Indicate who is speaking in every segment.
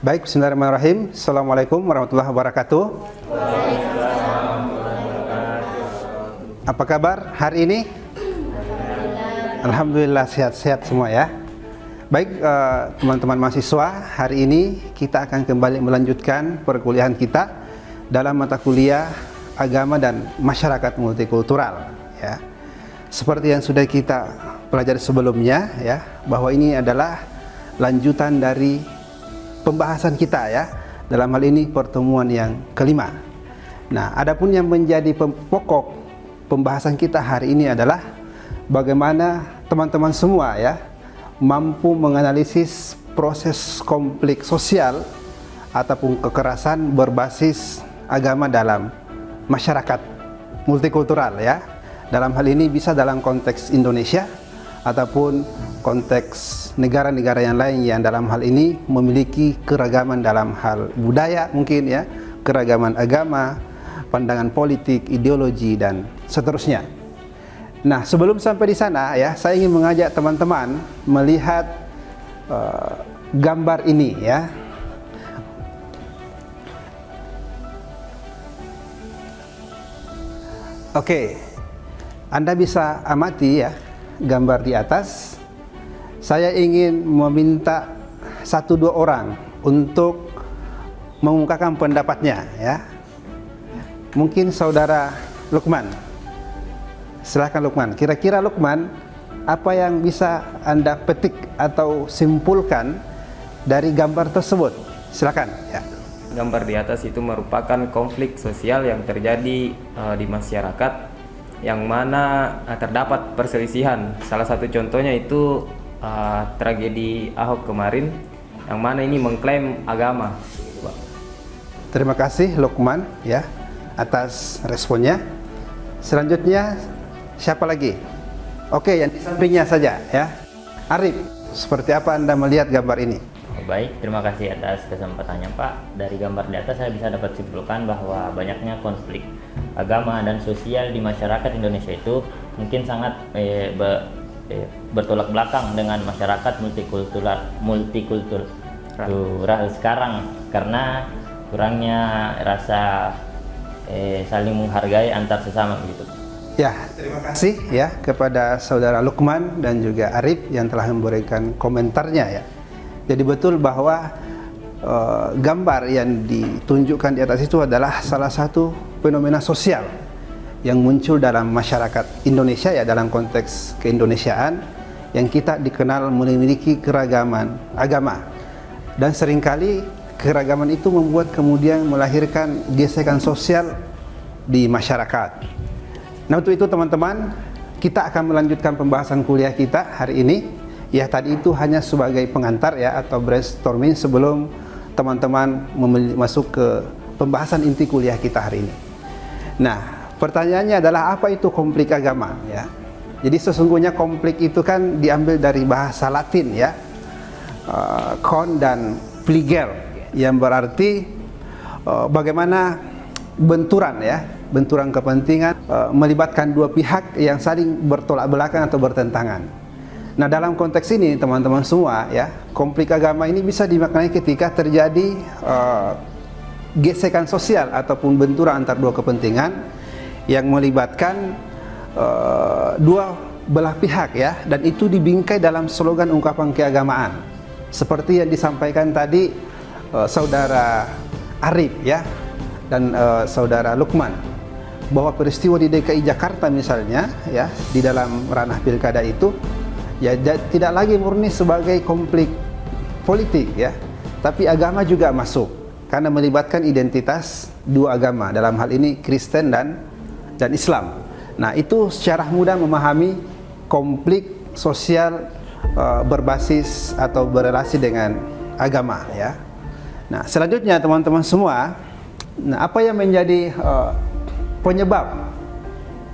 Speaker 1: Baik, bismillahirrahmanirrahim. Assalamualaikum warahmatullahi wabarakatuh. Apa kabar hari ini? Alhamdulillah sehat-sehat semua ya. Baik, teman-teman mahasiswa, hari ini kita akan kembali melanjutkan perkuliahan kita dalam mata kuliah agama dan masyarakat multikultural ya. Seperti yang sudah kita pelajari sebelumnya ya, bahwa ini adalah lanjutan dari pembahasan kita ya, dalam hal ini pertemuan yang kelima. Nah, adapun yang menjadi pokok pembahasan kita hari ini adalah bagaimana teman-teman semua ya mampu menganalisis proses konflik sosial ataupun kekerasan berbasis agama dalam masyarakat multikultural ya. Dalam hal ini bisa dalam konteks Indonesia ataupun konteks negara-negara yang lain yang dalam hal ini memiliki keragaman dalam hal budaya mungkin ya, keragaman agama, pandangan politik, ideologi dan seterusnya. Nah, sebelum sampai di sana ya, saya ingin mengajak teman-teman melihat gambar ini ya. Oke, Anda bisa amati ya gambar di atas. Saya ingin meminta 1-2 orang untuk mengungkapkan pendapatnya ya. Mungkin saudara Lukman. Silakan Lukman. Kira-kira Lukman, apa yang bisa Anda petik atau simpulkan dari gambar tersebut? Silakan ya.
Speaker 2: Gambar di atas itu merupakan konflik sosial yang terjadi di masyarakat, yang mana terdapat perselisihan. Salah satu contohnya itu tragedi Ahok kemarin, yang mana ini mengklaim agama.
Speaker 1: Terima kasih Lukman ya atas responnya. Selanjutnya siapa lagi? Oke, yang di sampingnya saja ya. Arif, seperti apa Anda melihat gambar ini?
Speaker 3: Baik, terima kasih atas kesempatannya Pak. Dari gambar di atas saya bisa dapat simpulkan bahwa banyaknya konflik agama dan sosial di masyarakat Indonesia itu mungkin sangat bertolak belakang dengan masyarakat multikultural sekarang, karena kurangnya rasa saling menghargai antar sesama gitu.
Speaker 1: Ya, terima kasih ya kepada saudara Lukman dan juga Arif yang telah memberikan komentarnya ya. Jadi betul bahwa gambar yang ditunjukkan di atas itu adalah salah satu fenomena sosial yang muncul dalam masyarakat Indonesia ya, dalam konteks keindonesiaan yang kita dikenal memiliki keragaman agama, dan seringkali keragaman itu membuat kemudian melahirkan gesekan sosial di masyarakat. Nah, untuk itu teman-teman, kita akan melanjutkan pembahasan kuliah kita hari ini ya. Tadi itu hanya sebagai pengantar ya, atau brainstorming sebelum teman-teman masuk ke pembahasan inti kuliah kita hari ini. Nah, pertanyaannya adalah apa itu konflik agama ya. Jadi sesungguhnya konflik itu kan diambil dari bahasa Latin ya, con dan fligel, yang berarti bagaimana benturan ya, benturan kepentingan melibatkan dua pihak yang saling bertolak belakang atau bertentangan. Nah, dalam konteks ini teman-teman semua ya, konflik agama ini bisa dimaknai ketika terjadi gesekan sosial ataupun benturan antar dua kepentingan yang melibatkan dua belah pihak ya, dan itu dibingkai dalam slogan ungkapan keagamaan seperti yang disampaikan tadi saudara Arif ya dan saudara Lukman, bahwa peristiwa di DKI Jakarta misalnya ya, di dalam ranah pilkada itu ya tidak lagi murni sebagai konflik politik ya, tapi agama juga masuk karena melibatkan identitas dua agama, dalam hal ini Kristen dan Islam. Nah, itu secara mudah memahami konflik sosial berbasis atau berrelasi dengan agama ya. Nah, selanjutnya teman-teman semua, nah apa yang menjadi penyebab?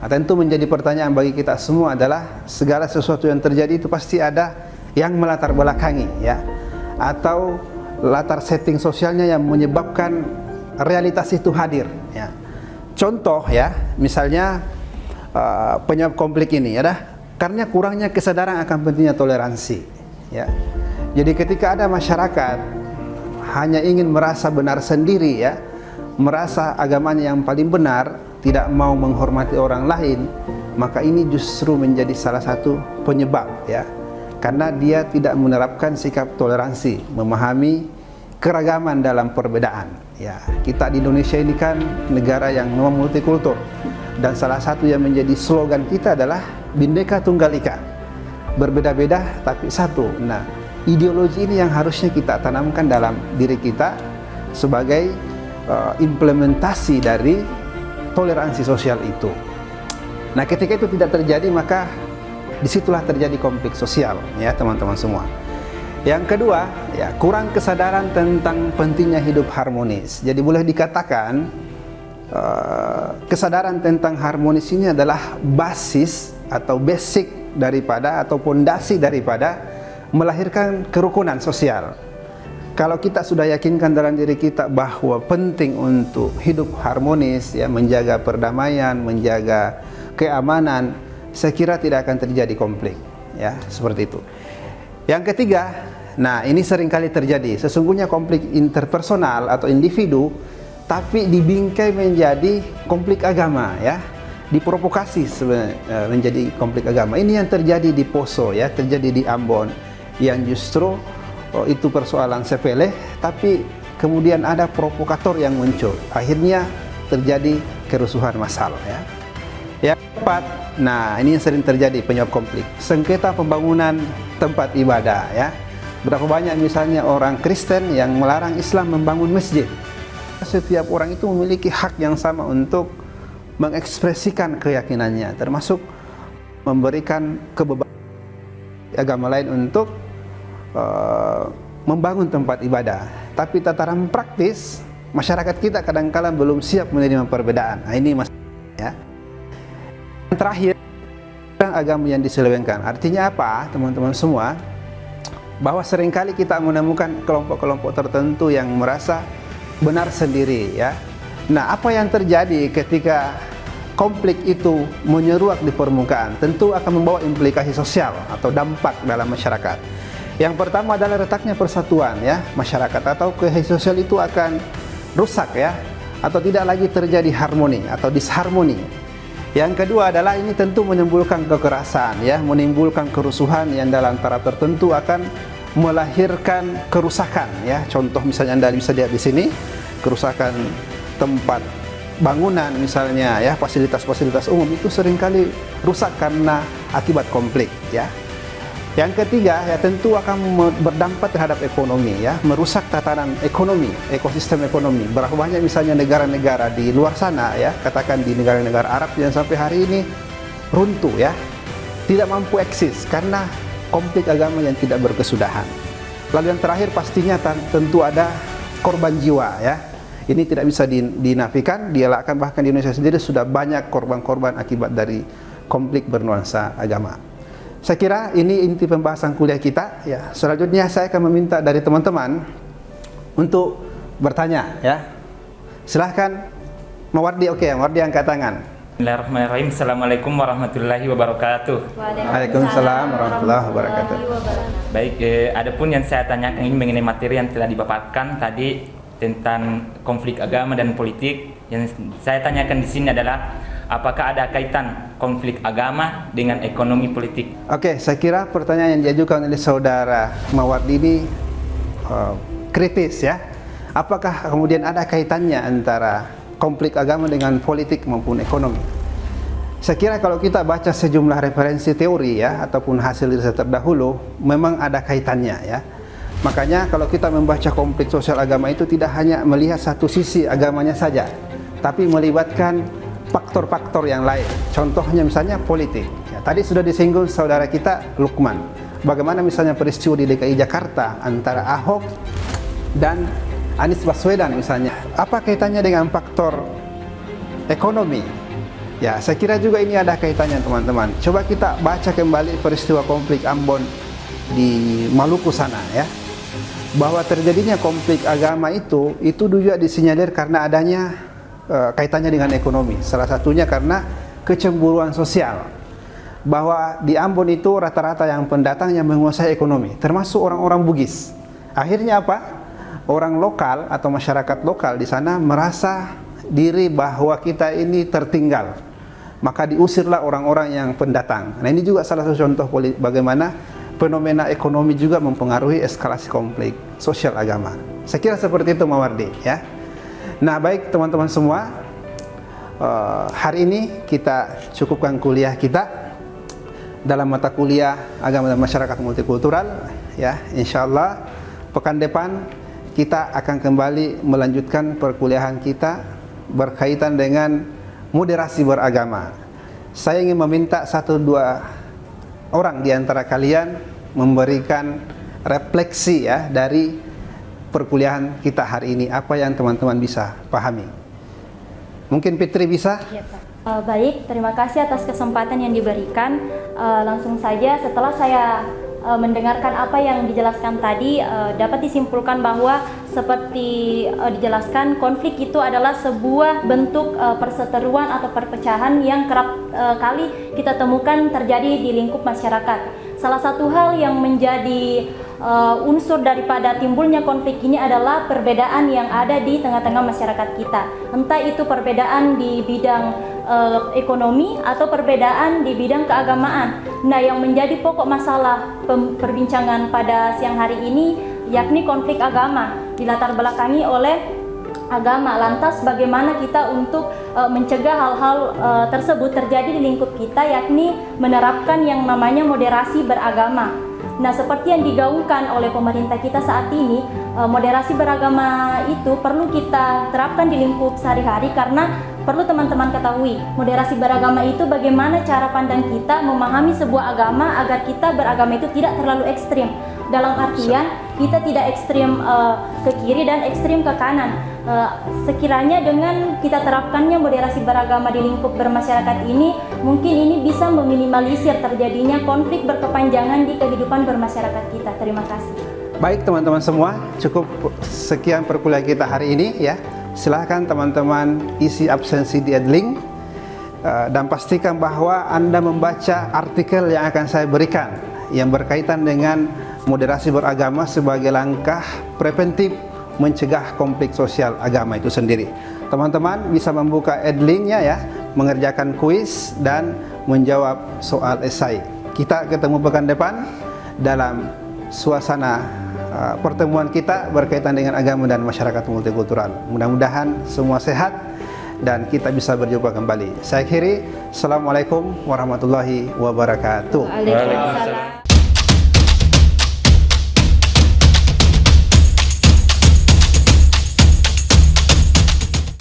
Speaker 1: Nah, tentu menjadi pertanyaan bagi kita semua adalah segala sesuatu yang terjadi itu pasti ada yang melatar belakangi ya, atau latar setting sosialnya yang menyebabkan realitas itu hadir ya. Contoh ya, misalnya penyebab konflik ini adalah karena kurangnya kesadaran akan pentingnya toleransi ya. Jadi ketika ada masyarakat hanya ingin merasa benar sendiri ya, merasa agamanya yang paling benar, tidak mau menghormati orang lain, maka ini justru menjadi salah satu penyebab ya, karena dia tidak menerapkan sikap toleransi, memahami keragaman dalam perbedaan ya. Kita di Indonesia ini kan negara yang memang multikultur, dan salah satu yang menjadi slogan kita adalah Bhinneka Tunggal Ika, berbeda-beda tapi satu. Nah, ideologi ini yang harusnya kita tanamkan dalam diri kita sebagai implementasi dari toleransi sosial itu. Nah, ketika itu tidak terjadi, maka disitulah terjadi konflik sosial ya teman-teman semua. Yang kedua ya, kurang kesadaran tentang pentingnya hidup harmonis. Jadi boleh dikatakan kesadaran tentang harmonis ini adalah basis atau basic daripada atau pondasi daripada melahirkan kerukunan sosial. Kalau kita sudah yakinkan dalam diri kita bahwa penting untuk hidup harmonis ya, menjaga perdamaian, menjaga keamanan, saya kira tidak akan terjadi konflik ya, seperti itu. Yang ketiga, nah ini seringkali terjadi, sesungguhnya konflik interpersonal atau individu tapi dibingkai menjadi konflik agama ya, diprovokasi menjadi konflik agama. Ini yang terjadi di Poso ya, terjadi di Ambon, yang justru itu persoalan sepele, tapi kemudian ada provokator yang muncul, akhirnya terjadi kerusuhan massal ya. Yang keempat, nah ini yang sering terjadi penyebab konflik, sengketa pembangunan tempat ibadah ya. Berapa banyak misalnya orang Kristen yang melarang Islam membangun masjid. Setiap orang itu memiliki hak yang sama untuk mengekspresikan keyakinannya, termasuk memberikan kebebasan agama lain untuk membangun tempat ibadah. Tapi tataran praktis masyarakat kita kadang-kala belum siap menerima perbedaan. Nah, ini masalah ya. Yang terakhir, agama yang diselewengkan. Artinya apa teman-teman semua? Bahwa seringkali kita menemukan kelompok-kelompok tertentu yang merasa benar sendiri ya. Nah, apa yang terjadi ketika konflik itu menyeruak di permukaan? Tentu akan membawa implikasi sosial atau dampak dalam masyarakat. Yang pertama adalah retaknya persatuan ya masyarakat, atau kohesi sosial itu akan rusak ya, atau tidak lagi terjadi harmoni atau disharmoni. Yang kedua adalah ini tentu menimbulkan kekerasan ya, menimbulkan kerusuhan yang dalam taraf tertentu akan melahirkan kerusakan ya. Contoh misalnya Anda bisa lihat di sini, kerusakan tempat bangunan misalnya ya, fasilitas-fasilitas umum itu seringkali rusak karena akibat konflik ya. Yang ketiga ya, tentu akan berdampak terhadap ekonomi ya, merusak tatanan ekonomi, ekosistem ekonomi. Berapa banyak misalnya negara-negara di luar sana ya, katakan di negara-negara Arab yang sampai hari ini runtuh ya, tidak mampu eksis karena konflik agama yang tidak berkesudahan. Lalu yang terakhir pastinya tentu ada korban jiwa ya. Ini tidak bisa dinafikan, dielakkan, bahkan di Indonesia sendiri sudah banyak korban-korban akibat dari konflik bernuansa agama. Saya kira ini inti pembahasan kuliah kita ya. Selanjutnya saya akan meminta dari teman-teman untuk bertanya ya. Silahkan Mawardi, oke, Mawardi angkat tangan.
Speaker 4: Bismillahirrahmanirrahim. Assalamualaikum warahmatullahi wabarakatuh.
Speaker 1: Waalaikumsalam warahmatullahi wabarakatuh.
Speaker 4: Baik, adapun yang saya tanyakan ini mengenai materi yang telah dipaparkan tadi tentang konflik agama dan politik. Yang saya tanyakan di sini adalah apakah ada kaitan konflik agama dengan ekonomi politik?
Speaker 1: Oke, saya kira pertanyaan yang diajukan oleh saudara Mawardi ini kritis ya. Apakah kemudian ada kaitannya antara konflik agama dengan politik maupun ekonomi? Saya kira kalau kita baca sejumlah referensi teori ya, ataupun hasil riset terdahulu, memang ada kaitannya ya. Makanya kalau kita membaca konflik sosial agama itu tidak hanya melihat satu sisi agamanya saja, tapi melibatkan faktor-faktor yang lain. Contohnya misalnya politik. Ya, tadi sudah disinggung saudara kita Lukman. Bagaimana misalnya peristiwa di DKI Jakarta antara Ahok dan Anies Baswedan misalnya. Apa kaitannya dengan faktor ekonomi? Ya, saya kira juga ini ada kaitannya teman-teman. Coba kita baca kembali peristiwa konflik Ambon di Maluku sana ya. Bahwa terjadinya konflik agama itu juga disinyalir karena adanya kaitannya dengan ekonomi. Salah satunya karena kecemburuan sosial. Bahwa di Ambon itu rata-rata yang pendatang yang menguasai ekonomi, termasuk orang-orang Bugis. Akhirnya apa? orang lokal atau masyarakat lokal di sana merasa diri bahwa kita ini tertinggal, maka diusirlah orang-orang yang pendatang. Nah, ini juga salah satu contoh bagaimana fenomena ekonomi juga mempengaruhi eskalasi konflik sosial agama. Saya kira seperti itu, Mawardi, ya. Nah, baik teman-teman semua, hari ini kita cukupkan kuliah kita dalam mata kuliah agama dan masyarakat multikultural, ya. Insyaallah pekan depan kita akan kembali melanjutkan perkuliahan kita berkaitan dengan moderasi beragama. Saya ingin meminta 1-2 orang di antara kalian memberikan refleksi, ya, dari perkuliahan kita hari ini, apa yang teman-teman bisa pahami. Mungkin Fitri bisa?
Speaker 5: Ya, Pak. Baik, terima kasih atas kesempatan yang diberikan. Langsung saja, setelah saya mendengarkan apa yang dijelaskan tadi, dapat disimpulkan bahwa seperti dijelaskan, konflik itu adalah sebuah bentuk perseteruan atau perpecahan yang kerap kali kita temukan terjadi di lingkup masyarakat. Salah satu hal yang menjadi unsur daripada timbulnya konflik ini adalah perbedaan yang ada di tengah-tengah masyarakat kita. Entah itu perbedaan di bidang ekonomi atau perbedaan di bidang keagamaan. Nah, yang menjadi pokok masalah perbincangan pada siang hari ini yakni konflik agama, dilatar belakangi oleh agama. Lantas bagaimana kita untuk mencegah hal-hal tersebut terjadi di lingkup kita, yakni menerapkan yang namanya moderasi beragama. Nah, seperti yang digaungkan oleh pemerintah kita saat ini, moderasi beragama itu perlu kita terapkan di lingkup sehari-hari, karena perlu teman-teman ketahui, moderasi beragama itu bagaimana cara pandang kita memahami sebuah agama agar kita beragama itu tidak terlalu ekstrim. Dalam artian kita tidak ekstrim ke kiri dan ekstrim ke kanan. Sekiranya dengan kita terapkannya moderasi beragama di lingkup bermasyarakat ini, mungkin ini bisa meminimalisir terjadinya konflik berkepanjangan di kehidupan bermasyarakat kita. Terima kasih.
Speaker 1: Baik teman-teman semua, cukup sekian perkuliahan kita hari ini, ya. Silahkan teman-teman isi absensi di Edlink, dan pastikan bahwa Anda membaca artikel yang akan saya berikan yang berkaitan dengan moderasi beragama sebagai langkah preventif mencegah konflik sosial agama itu sendiri. Teman-teman bisa membuka Edlinknya, ya, mengerjakan kuis dan menjawab soal esai. Kita ketemu pekan depan dalam suasana pertemuan kita berkaitan dengan agama dan masyarakat multikultural. Mudah-mudahan semua sehat dan kita bisa berjumpa kembali. Saya akhiri, Assalamualaikum warahmatullahi wabarakatuh.
Speaker 5: Waalaikumsalam.